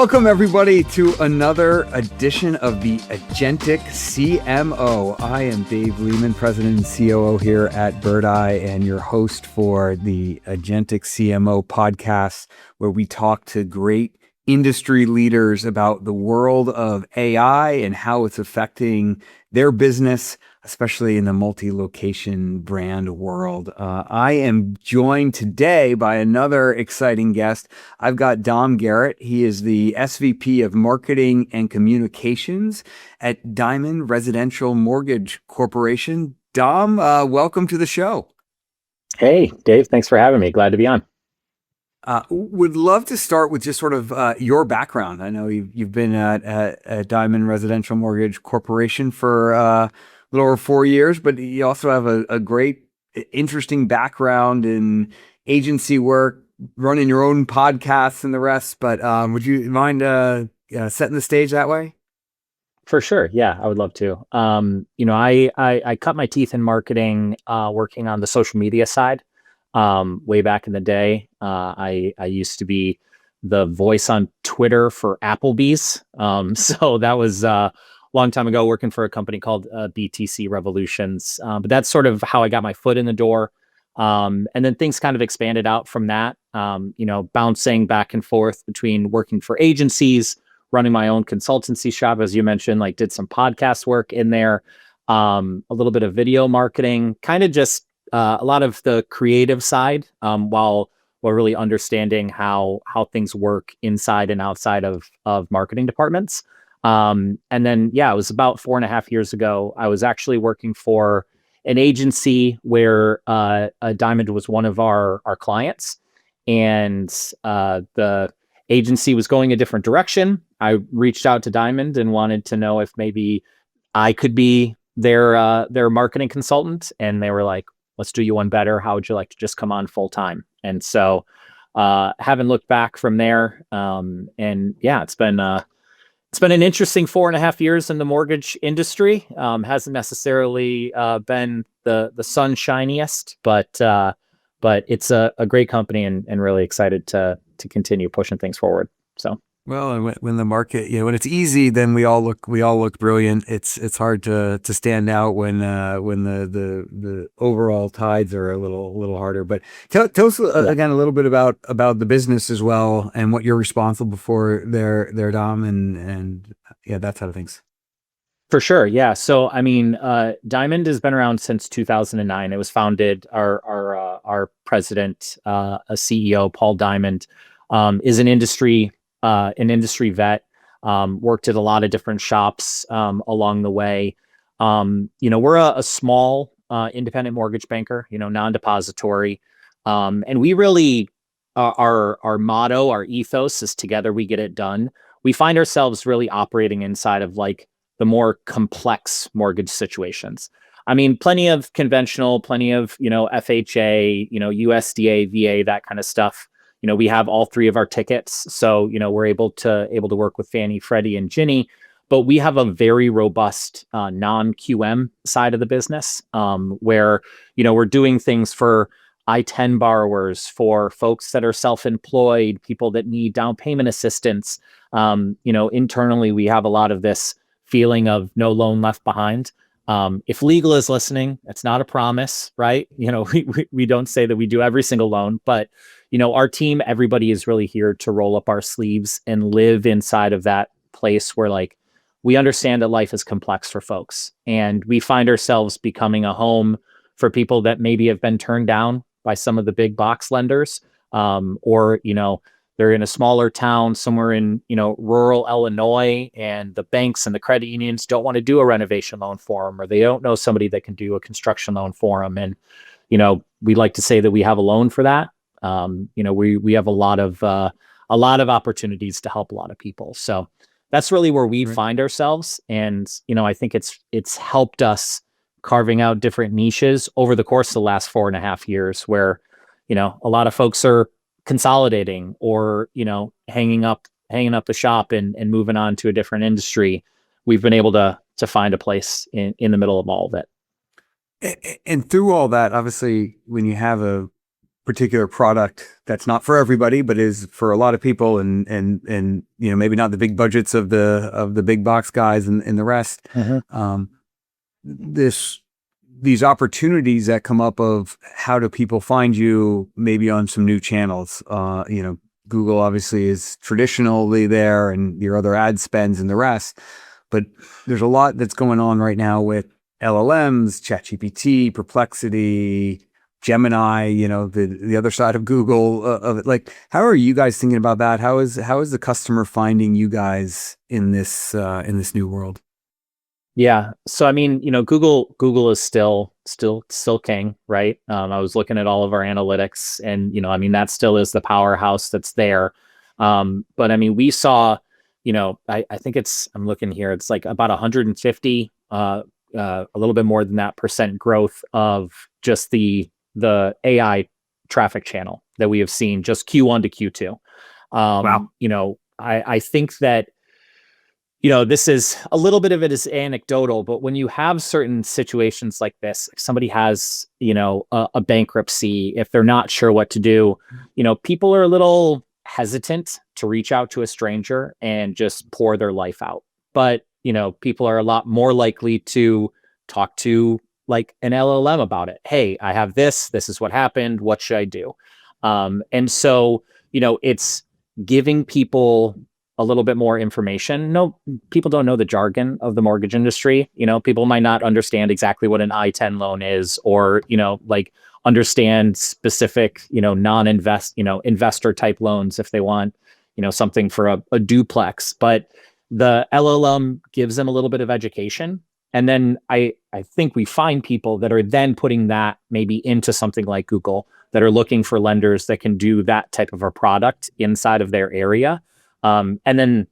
Welcome, everybody, to another edition of the Agentic CMO. I am Dave Lehman, President and COO here at Birdeye, and your host for the Agentic CMO podcast, where we talk to great industry leaders about the world of AI and how it's affecting their business, especially in the multi-location brand world. I am joined today by another exciting guest. I've got Dom Garrett. He is the SVP of Marketing and Communications at Diamond Residential Mortgage Corporation. Dom, welcome to the show. Hey, Dave. Thanks for having me. Glad to be on. Would love to start with just sort of your background. I know you've been at Diamond Residential Mortgage Corporation for a little over 4 years, but you also have a great, interesting background in agency work, running your own podcasts and the rest. But would you mind setting the stage that way? For sure. Yeah, I would love to. I cut my teeth in marketing, working on the social media side. Way back in the day, I used to be the voice on Twitter for Applebee's. So that was a long time ago, working for a company called BTC Revolutions. But that's sort of how I got my foot in the door. And then things kind of expanded out from that, bouncing back and forth between working for agencies, running my own consultancy shop, as you mentioned, like did some podcast work in there, a little bit of video marketing, kind of just a lot of the creative side, while really understanding how things work inside and outside of marketing departments. And then, it was about 4.5 years ago, I was actually working for an agency where Diamond was one of our clients, and the agency was going a different direction. I reached out to Diamond and wanted to know if maybe I could be their marketing consultant, and they were like, "Let's do you one better. How would you like to just come on full time?" And so, haven't looked back from there. It's been an interesting 4.5 years in the mortgage industry. Hasn't necessarily been the sunshiniest, but it's a great company and really excited to continue pushing things forward. So. Well, and when the market, when it's easy, then we all look brilliant. It's hard to stand out when the overall tides are a little harder. But tell us again a little bit about the business as well, and what you're responsible for there, Dom, and that side of things. For sure, yeah. So I mean, Diamond has been around since 2009. It was founded. Our president, a CEO, Paul Diamond, is an industry vet, worked at a lot of different shops along the way. We're a small independent mortgage banker, non-depository. And we really, our motto, our ethos is together we get it done. We find ourselves really operating inside of like the more complex mortgage situations. I mean, plenty of conventional, plenty of, FHA, USDA, VA, that kind of stuff. We have all three of our tickets. So, we're able to work with Fannie, Freddie, and Ginnie, but we have a very robust non-QM side of the business, where, we're doing things for I-10 borrowers, for folks that are self-employed, people that need down payment assistance. Internally, we have a lot of this feeling of no loan left behind. If legal is listening, that's not a promise, right? We don't say that we do every single loan, but our team, everybody is really here to roll up our sleeves and live inside of that place where like we understand that life is complex for folks, and we find ourselves becoming a home for people that maybe have been turned down by some of the big box lenders, or they're in a smaller town somewhere in rural Illinois, and the banks and the credit unions don't want to do a renovation loan for them, or they don't know somebody that can do a construction loan for them. And we like to say that we have a loan for that. We have a lot of opportunities to help a lot of people. So that's really where we find ourselves. And, I think it's helped us carving out different niches over the course of the last 4.5 years, where, a lot of folks are consolidating or, hanging up the shop and moving on to a different industry. We've been able to find a place in the middle of all of it. And through all that, obviously, when you have a particular product that's not for everybody, but is for a lot of people, and maybe not the big budgets of the big box guys and the rest. These opportunities that come up of how do people find you, maybe on some new channels. Google obviously is traditionally there, and your other ad spends and the rest. But there's a lot that's going on right now with LLMs, ChatGPT, Perplexity, Gemini, the other side of Google of it. Like, how are you guys thinking about that? How is the customer finding you guys in this new world? Yeah. So, I mean, Google is still king, right? I was looking at all of our analytics, and, I mean, that still is the powerhouse that's there. But I mean, we saw, I think I'm looking here, it's like about 150, a little bit more than that % growth of just the AI traffic channel that we have seen just Q1 to Q2. Wow. I think that, this is a little bit of it is anecdotal, but when you have certain situations like this, if somebody has, a bankruptcy, if they're not sure what to do, people are a little hesitant to reach out to a stranger and just pour their life out. But, people are a lot more likely to talk to like an LLM about it. Hey, I have this is what happened. What should I do? And so, it's giving people a little bit more information. No, people don't know the jargon of the mortgage industry. People might not understand exactly what an I-10 loan is, or, like understand specific, investor type loans if they want, something for a duplex. But the LLM gives them a little bit of education. And then I think we find people that are then putting that maybe into something like Google, that are looking for lenders that can do that type of a product inside of their area. And then,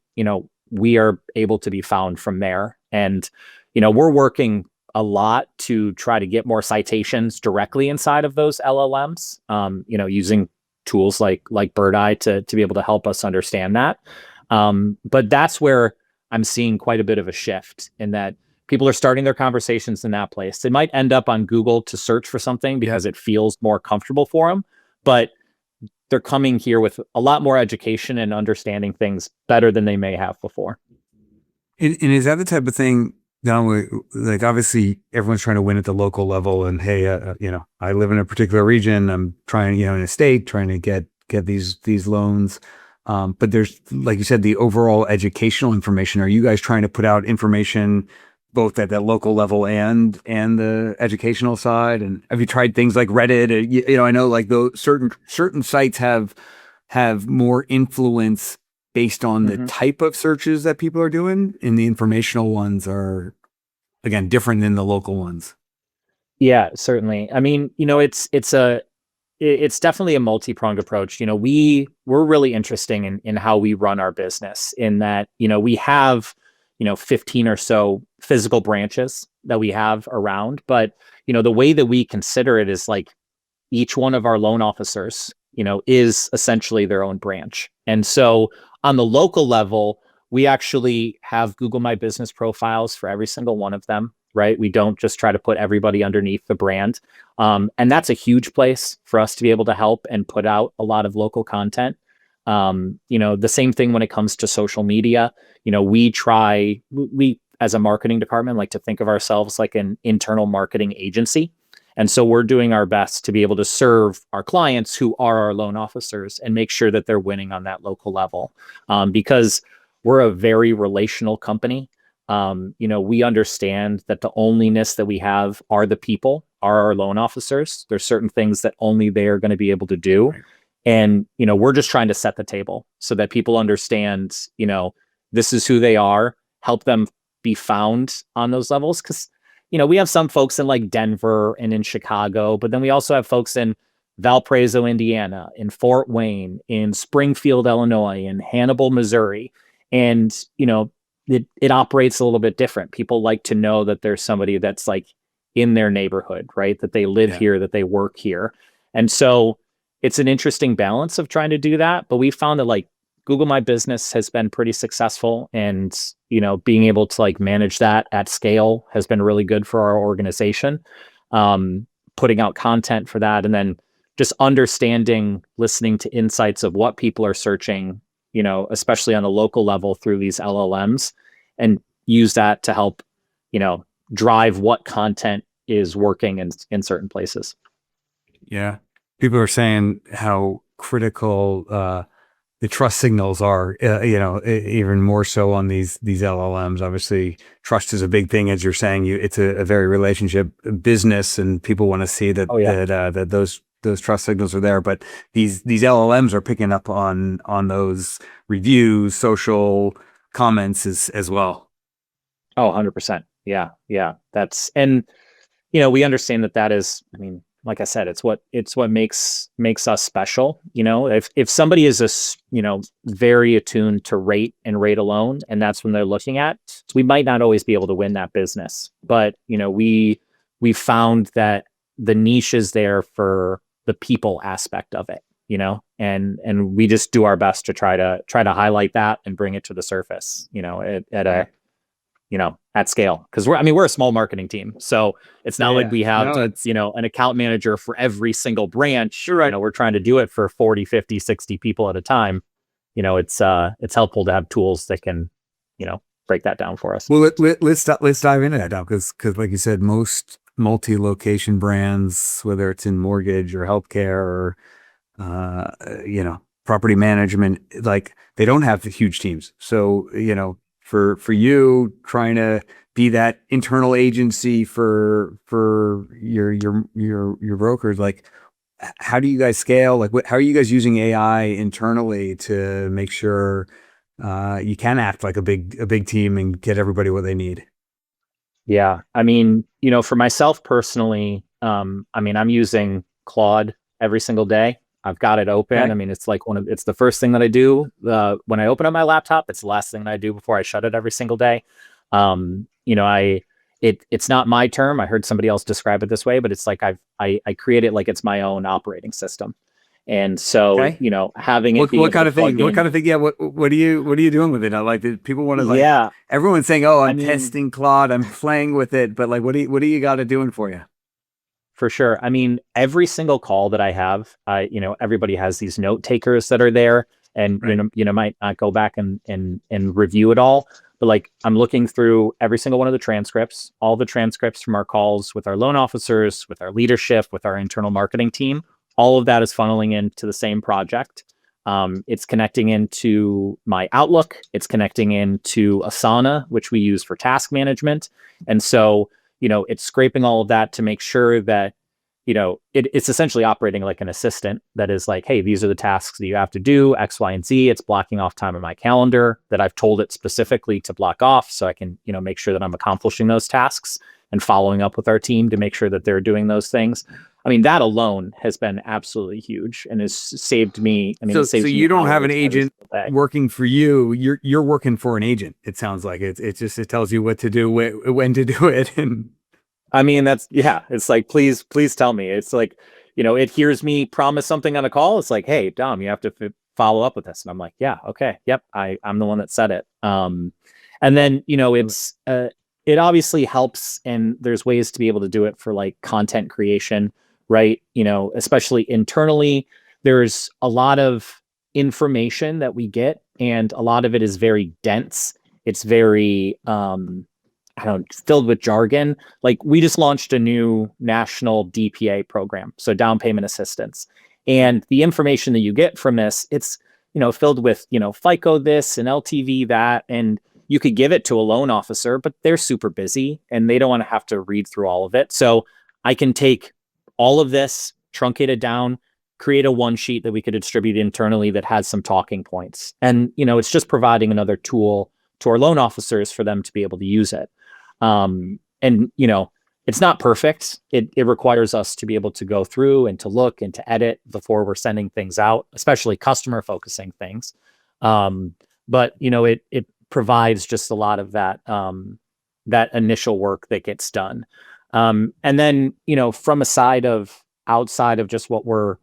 we are able to be found from there. And, we're working a lot to try to get more citations directly inside of those LLMs, using tools like Birdeye to be able to help us understand that. But that's where I'm seeing quite a bit of a shift, in that people are starting their conversations in that place. They might end up on Google to search for something because it feels more comfortable for them, but they're coming here with a lot more education and understanding things better than they may have before. And is that the type of thing, Don, like obviously everyone's trying to win at the local level, and hey, I live in a particular region, I'm trying, in a state, trying to get these loans. But there's, like you said, the overall educational information. Are you guys trying to put out information both at that local level and the educational side? And have you tried things like Reddit? I know like those certain sites have more influence based on the type of searches that people are doing, and the informational ones are, again, different than the local ones. Yeah, certainly. I mean, it's definitely a multi-pronged approach. We're really interesting in how we run our business, in that, we have 15 or so physical branches that we have around. But, the way that we consider it is like each one of our loan officers, is essentially their own branch. And so on the local level, we actually have Google My Business profiles for every single one of them, right? We don't just try to put everybody underneath the brand. And that's a huge place for us to be able to help and put out a lot of local content. The same thing when it comes to social media. We as a marketing department like to think of ourselves like an internal marketing agency. And so we're doing our best to be able to serve our clients who are our loan officers and make sure that they're winning on that local level. Because we're a very relational company. We understand that the onlyness that we have are the people, are our loan officers. There's certain things that only they're going to be able to do. Right. And, we're just trying to set the table so that people understand, this is who they are, help them be found on those levels. Because, we have some folks in like Denver and in Chicago, but then we also have folks in Valparaiso, Indiana, in Fort Wayne, in Springfield, Illinois, in Hannibal, Missouri. And, it operates a little bit different. People like to know that there's somebody that's like in their neighborhood, right? That they live here, that they work here. And so it's an interesting balance of trying to do that. But we found that like Google My Business has been pretty successful, and, being able to like manage that at scale has been really good for our organization. Putting out content for that, and then just understanding, listening to insights of what people are searching, especially on a local level through these LLMs, and use that to help, drive what content is working in certain places. Yeah. People are saying how critical the trust signals are, even more so on these LLMs. Obviously, trust is a big thing, as you're saying. It's a very relationship business, and people want to see that that those trust signals are there. But these LLMs are picking up on those reviews, social comments as well. Oh, 100%. Yeah. And we understand that is, like I said, it's what makes us special. If somebody is very attuned to rate and rate alone, and that's when they're looking at, we might not always be able to win that business. But we found that the niche is there for the people aspect of it, and we just do our best to try to highlight that and bring it to the surface, at scale. Because we're a small marketing team. So it's not like we have, an account manager for every single branch. Right. We're trying to do it for 40, 50, 60 people at a time. It's helpful to have tools that can, break that down for us. Well, let's dive into that now. Because like you said, most multi-location brands, whether it's in mortgage or healthcare or, property management, like they don't have the huge teams. So, for you trying to be that internal agency for your brokers, like how do you guys scale? Like how are you guys using AI internally to make sure you can act like a big team and get everybody what they need? Yeah. For myself personally, I'm using Claude every single day. I've got it open. Okay. It's like it's the first thing that I do when I open up my laptop. It's the last thing that I do before I shut it every single day. It's not my term. I heard somebody else describe it this way, but it's like I create it like it's my own operating system. And so, having it. What kind of thing? What kind of thing? Yeah. What are you doing with it? I like that people want to everyone's saying, oh, I'm testing Claude. I'm playing with it. But like, what do you got it doing for you? For sure. Every single call that I have, everybody has these note takers that are there, and might not go back and review it all. But like, I'm looking through every single one of the transcripts, all the transcripts from our calls with our loan officers, with our leadership, with our internal marketing team. All of that is funneling into the same project. It's connecting into my Outlook. It's connecting into Asana, which we use for task management. And so, it's scraping all of that to make sure that, it's essentially operating like an assistant that is like, hey, these are the tasks that you have to do, X, Y, and Z. It's blocking off time in my calendar that I've told it specifically to block off so I can, make sure that I'm accomplishing those tasks and following up with our team to make sure that they're doing those things. That alone has been absolutely huge and has saved me. So you don't have an agent working for you. You're working for an agent. It sounds like it tells you what to do, when to do it. And it's like, please tell me. It's like, it hears me promise something on a call. It's like, hey, Dom, you have to follow up with this. And I'm like, yeah, okay. Yep. I'm the one that said it. And then, it obviously helps, and there's ways to be able to do it for like content creation, right? Especially internally, there's a lot of information that we get, and a lot of it is very dense. It's very, filled with jargon. Like, we just launched a new national DPA program, so down payment assistance. And the information that you get from this, it's, filled with, FICO this and LTV that, and you could give it to a loan officer, but they're super busy and they don't want to have to read through all of it. So I can take all of this, truncate it down, create a one sheet that we could distribute internally that has some talking points. And, it's just providing another tool to our loan officers for them to be able to use it. And, it's not perfect. It requires us to be able to go through and to look and to edit before we're sending things out, especially customer focusing things. But, it provides just a lot of that, that initial work that gets done. And then, from outside of just what we're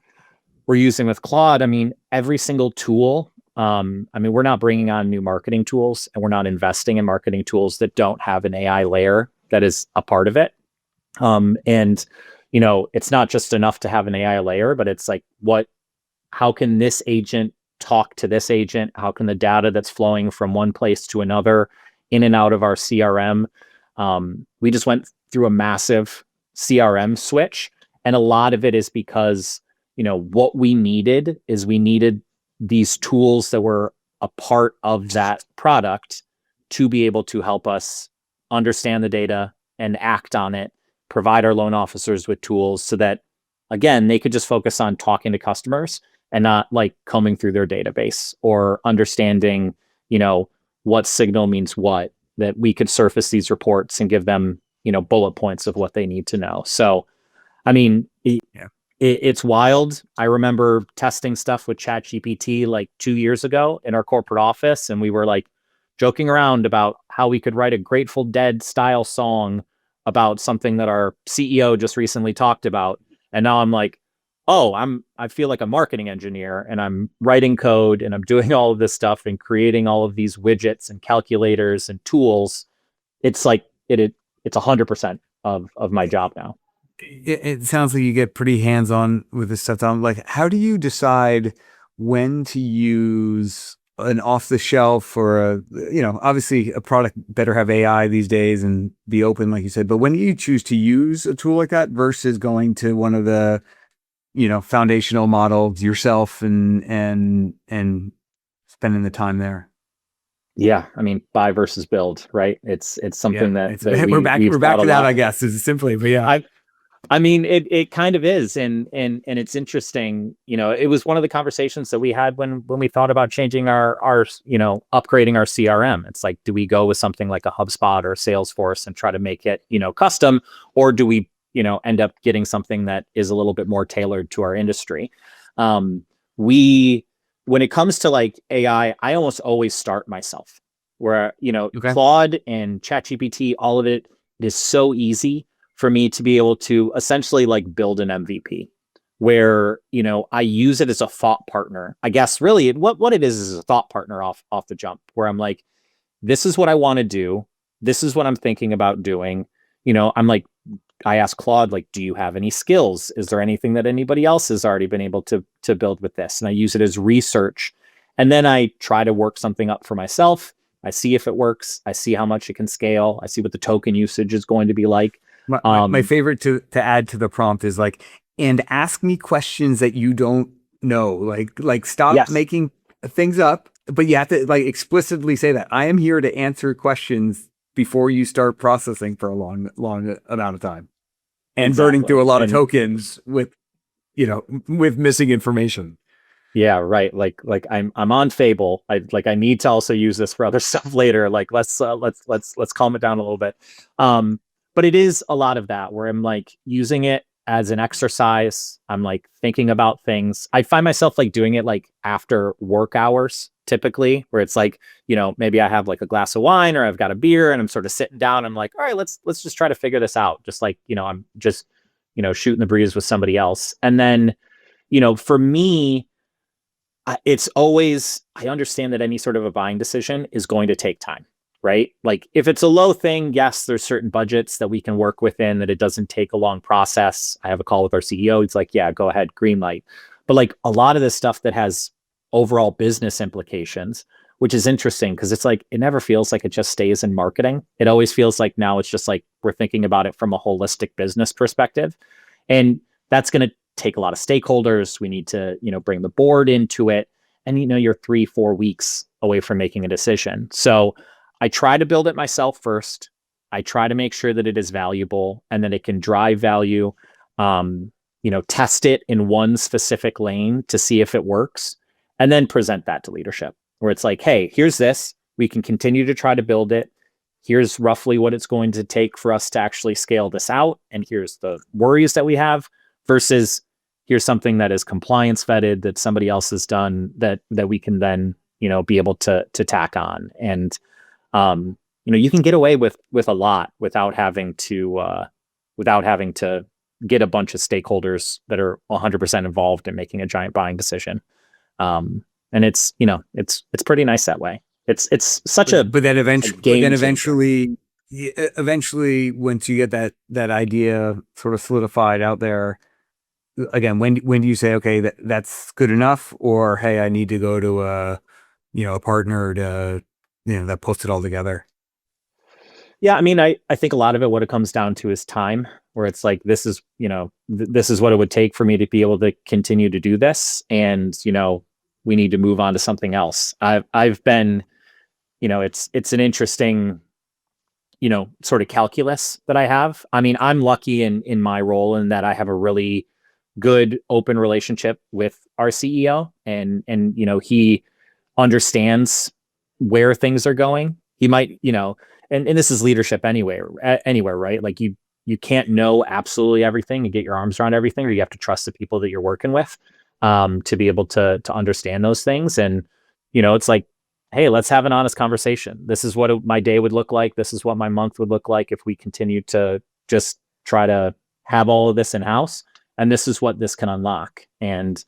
using with Claude, every single tool, we're not bringing on new marketing tools, and we're not investing in marketing tools that don't have an AI layer that is a part of it. And, it's not just enough to have an AI layer, but it's like, how can this agent talk to this agent? How can the data that's flowing from one place to another in and out of our CRM? We just went through a massive CRM switch. And a lot of it is because, what we needed these tools that were a part of that product to be able to help us understand the data and act on it, provide our loan officers with tools so that, again, they could just focus on talking to customers and not like combing through their database or understanding, what signal means what, that we could surface these reports and give them, bullet points of what they need to know. So, I mean, it's wild. I remember testing stuff with ChatGPT like 2 years ago in our corporate office, and we were like joking around about how we could write a Grateful Dead style song about something that our CEO just recently talked about. And now I'm like, oh, I feel like a marketing engineer, and I'm writing code and I'm doing all of this stuff and creating all of these widgets and calculators and tools. It's like it's 100% of my job now. It sounds like you get pretty hands-on with this stuff. I'm like, how do you decide when to use an off-the-shelf or obviously a product better have AI these days and be open, like you said, but when do you choose to use a tool like that versus going to one of the, foundational models yourself and spending the time there? Yeah, I mean, buy versus build, right? It's something that we're back to that, I guess, is simply, but yeah. I mean, it kind of is, and it's interesting. It was one of the conversations that we had when we thought about changing our upgrading our CRM. It's like, do we go with something like a HubSpot or Salesforce and try to make it custom, or do we end up getting something that is a little bit more tailored to our industry? When it comes to like AI, I almost always start myself. Where Okay. Claude and ChatGPT, all of it is so easy for me to be able to essentially like build an MVP where, I use it as a thought partner. I guess really what it is a thought partner off the jump, where I'm like, this is what I want to do. This is what I'm thinking about doing. I'm like, I ask Claude, like, do you have any skills? Is there anything that anybody else has already been able to build with this? And I use it as research. And then I try to work something up for myself. I see if it works. I see how much it can scale. I see what the token usage is going to be like. My favorite to add to the prompt is like, and ask me questions that you don't know. Like stop making things up, but you have to like explicitly say that I am here to answer questions before you start processing for a long amount of time and burning through a lot of tokens with missing information. Yeah, right. Like I'm on Fable. I need to also use this for other stuff later. Like let's calm it down a little bit. But it is a lot of that where I'm like using it as an exercise. I'm like thinking about things. I find myself like doing it like after work hours typically, where it's like, maybe I have like a glass of wine or I've got a beer and I'm sort of sitting down. I'm like, all right, let's just try to figure this out. Just like, I'm just, shooting the breeze with somebody else. And then, for me, it's always, I understand that any sort of a buying decision is going to take time, right? Like if it's a low thing, yes, there's certain budgets that we can work within that it doesn't take a long process. I have a call with our CEO. He's like, yeah, go ahead, green light. But like a lot of this stuff that has overall business implications, which is interesting because it's like, it never feels like it just stays in marketing. It always feels like now it's just like, we're thinking about it from a holistic business perspective. And that's going to take a lot of stakeholders. We need to, bring the board into it. And, you're 3-4 weeks away from making a decision. So I try to build it myself first. I try to make sure that it is valuable and that it can drive value. Test it in one specific lane to see if it works, and then present that to leadership where it's like, hey, here's this. We can continue to try to build it. Here's roughly what it's going to take for us to actually scale this out. And here's the worries that we have versus here's something that is compliance vetted that somebody else has done that we can then, be able to tack on. And, you can get away with a lot without having to get a bunch of stakeholders that are 100% involved in making a giant buying decision. And it's pretty nice that way. It's such a, but then eventually eventually, once you get that idea sort of solidified out there, again, when do you say, okay, that's good enough, or hey, I need to go to a partner to that pulls it all together? Yeah, I mean, I think a lot of it, what it comes down to is time, where it's like, this is, this is what it would take for me to be able to continue to do this. And, we need to move on to something else. I've been, it's an interesting, sort of calculus that I have. I mean, I'm lucky in my role in that I have a really good open relationship with our CEO, and he understands where things are going. He might, and this is leadership anywhere, right? Like you can't know absolutely everything and get your arms around everything, or you have to trust the people that you're working with to be able to understand those things. And it's like, hey, let's have an honest conversation. This is what my day would look like. This is what my month would look like if we continue to just try to have all of this in house. And this is what this can unlock. And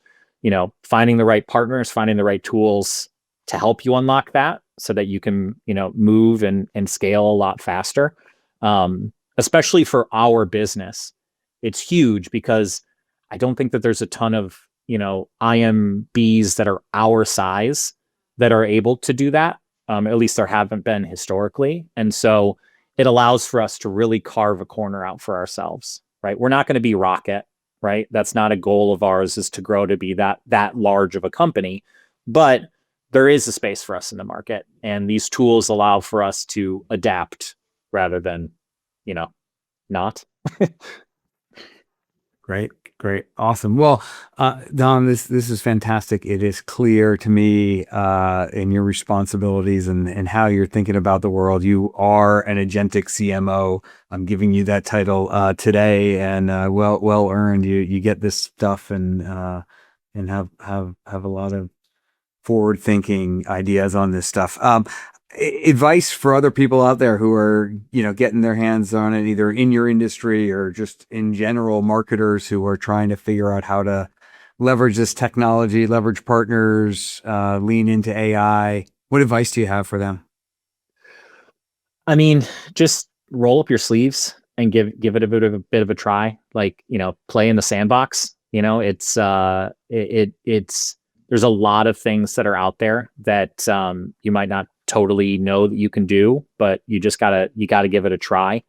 finding the right partners, finding the right tools to help you unlock that, so that you can move and scale a lot faster. Especially for our business, it's huge, because I don't think that there's a ton of IMBs that are our size that are able to do that. At least there haven't been historically. And so it allows for us to really carve a corner out for ourselves, right? We're not going to be Rocket, right? That's not a goal of ours, is to grow to be that large of a company. But there is a space for us in the market, and these tools allow for us to adapt rather than, not. Great. Awesome. Well, Don, this is fantastic. It is clear to me in your responsibilities and how you're thinking about the world. You are an agentic CMO. I'm giving you that title today, and well earned. You get this stuff and have a lot of forward thinking ideas on this stuff. Advice for other people out there who are, getting their hands on it, either in your industry or just in general, marketers who are trying to figure out how to leverage this technology, leverage partners, lean into AI. What advice do you have for them? I mean, just roll up your sleeves and give it a bit of a try. Like, play in the sandbox. It's there's a lot of things that are out there that you might not totally know that you can do, but you gotta give it a try.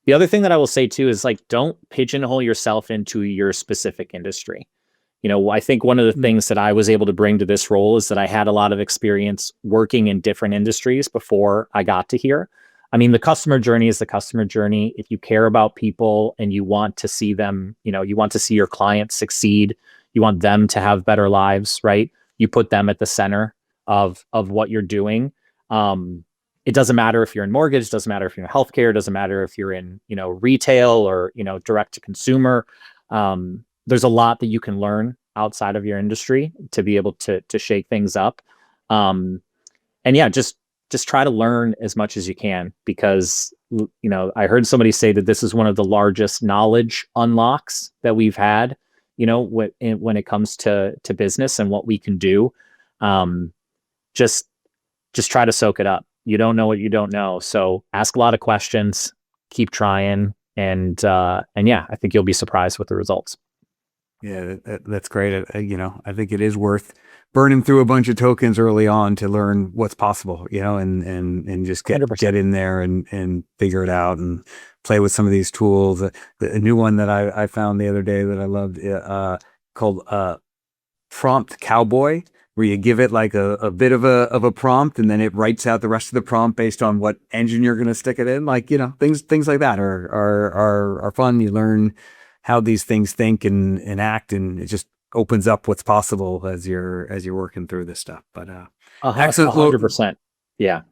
The other thing that I will say too is, like, don't pigeonhole yourself into your specific industry. I think one of the things that I was able to bring to this role is that I had a lot of experience working in different industries before I got to here. I mean, the customer journey is the customer journey. If you care about people and you want to see them, you want to see your clients succeed, you want them to have better lives, right? You put them at the center of what you're doing. It doesn't matter if you're in mortgage, doesn't matter if you're in healthcare, doesn't matter if you're in, retail or, direct to consumer. There's a lot that you can learn outside of your industry to be able to shake things up. And yeah, just try to learn as much as you can, because, I heard somebody say that this is one of the largest knowledge unlocks that we've had, when it comes to business and what we can do. Just try to soak it up. You don't know what you don't know. So ask a lot of questions, keep trying. And yeah, I think you'll be surprised with the results. Yeah, that's great. I think it is worth burning through a bunch of tokens early on to learn what's possible, and just get 100%. get in there and figure it out and play with some of these tools. A new one that I found the other day that I loved, called Prompt Cowboy, where you give it like a bit of a prompt, and then it writes out the rest of the prompt based on what engine you're going to stick it in. Like, things like that are fun. You learn how these things think and act, and it just opens up what's possible as you're working through this stuff. But excellent. 100%. Yeah.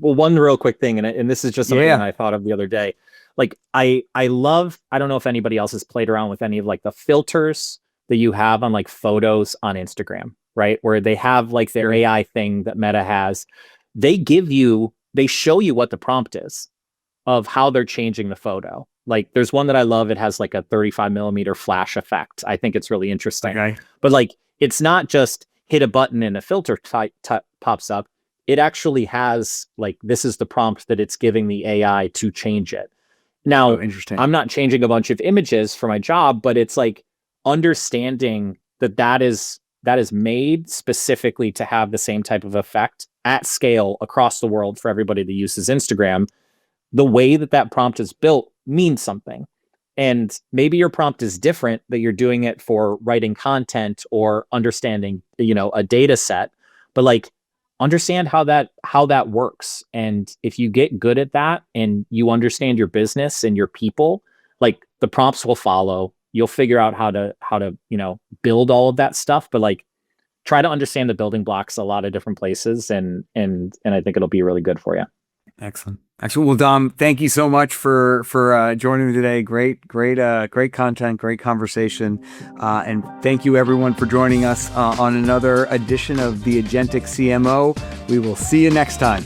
One real quick thing, and this is just something I thought of the other day. Like, I don't know if anybody else has played around with any of, like, the filters that you have on, like, photos on Instagram, right? Where they have, like, their AI thing that Meta has. They show you what the prompt is of how they're changing the photo. Like, there's one that I love. It has like a 35 millimeter flash effect. I think it's really interesting. Okay. But, like, it's not just hit a button and a filter pops up. it actually has like, this is the prompt that it's giving the AI to change it. Now, Interesting. I'm not changing a bunch of images for my job, but it's like understanding that is made specifically to have the same type of effect at scale across the world for everybody that uses Instagram. The way that prompt is built means something. And maybe your prompt is different, that you're doing it for writing content or understanding, a data set, but like understand how that works. And if you get good at that and you understand your business and your people, like the prompts will follow. You'll figure out how to build all of that stuff, but like try to understand the building blocks a lot of different places, and I think it'll be really good for you. Excellent. Well, Dom, thank you so much for joining me today. Great content, great conversation. And thank you everyone for joining us on another edition of the Agentic CMO. We will see you next time.